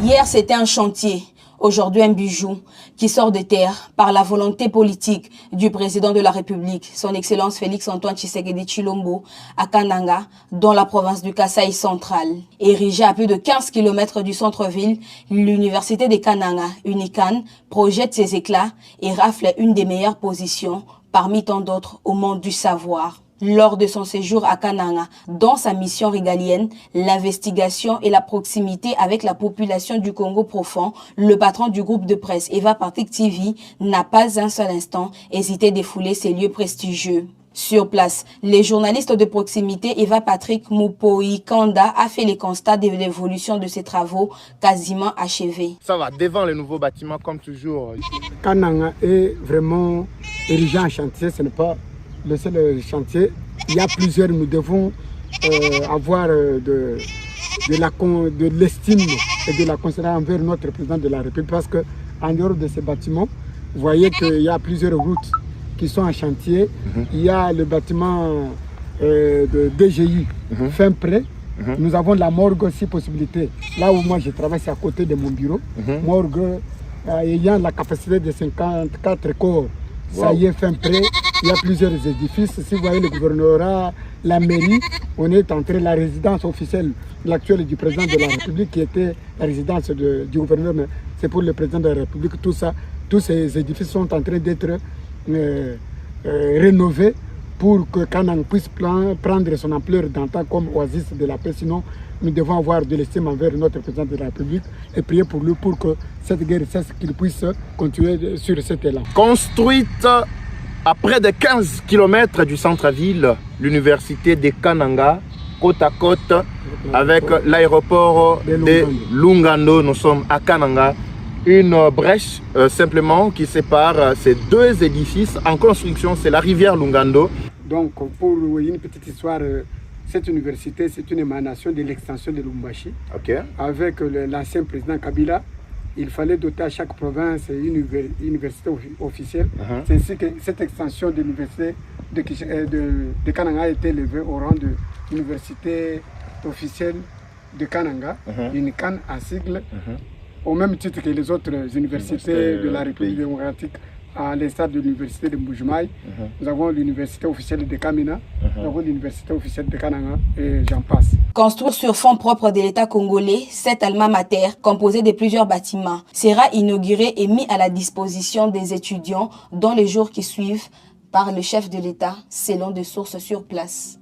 Hier, c'était un chantier. Aujourd'hui, un bijou qui sort de terre par la volonté politique du président de la République, son Excellence Félix-Antoine Tshisekedi Tshilombo, à Kananga, dans la province du Kasaï central. Érigée à plus de 15 km du centre-ville, l'université de Kananga, UNICAN, projette ses éclats et rafle une des meilleures positions parmi tant d'autres au monde du savoir. Lors de son séjour à Kananga, dans sa mission régalienne, l'investigation et la proximité avec la population du Congo profond, le patron du groupe de presse Eva Patrick TV n'a pas un seul instant hésité à défouler ces lieux prestigieux. Sur place, les journalistes de proximité Eva Patrick Mupoi Kanda a fait les constats de l'évolution de ses travaux quasiment achevés. Ça va, devant les nouveaux bâtiments comme toujours. Kananga est vraiment érigé en chantier, ce n'est pas le seul chantier. Il y a plusieurs, nous devons avoir de l'estime et de la considération envers notre président de la République parce qu'en dehors de ces bâtiments, vous voyez qu'il y a plusieurs routes qui sont en chantier. Il y a le bâtiment de DGI fin prêt. Nous avons la morgue aussi possibilité. Là où moi je travaille, c'est à côté de mon bureau. Morgue ayant la capacité de 54 corps. Ça y est, fin prêt. Il y a plusieurs édifices. Si vous voyez le gouvernorat, la mairie, on est entré la résidence officielle, l'actuelle du président de la République, qui était la résidence du gouverneur, mais c'est pour le président de la République. Tout ça, tous ces édifices sont en train d'être rénovés pour que Kanang puisse prendre son ampleur d'antan comme oasis de la paix. Sinon, nous devons avoir de l'estime envers notre président de la République et prier pour lui pour que cette guerre cesse, qu'il puisse continuer sur cet élan. Construite à près de 15 km du centre-ville, l'université de Kananga, côte à côte avec l'aéroport de Lungando. Nous sommes à Kananga. Une brèche simplement qui sépare ces deux édifices en construction, c'est la rivière Lungando. Donc pour une petite histoire, cette université c'est une émanation de l'extension de Lubumbashi. Avec l'ancien président Kabila, il fallait doter à chaque province une université officielle. C'est ainsi que cette extension de l'université de Kananga a été élevée au rang de l'université officielle de Kananga, UNICAN à sigle. Au même titre que les autres universités de la République démocratique, à l'instar de l'université de Mbujimaï, nous avons l'université officielle de Kamina, nous avons l'université officielle de Kananga et j'en passe. Construit sur fonds propres de l'État congolais, cet alma mater, composé de plusieurs bâtiments, sera inauguré et mis à la disposition des étudiants dans les jours qui suivent par le chef de l'État, selon des sources sur place.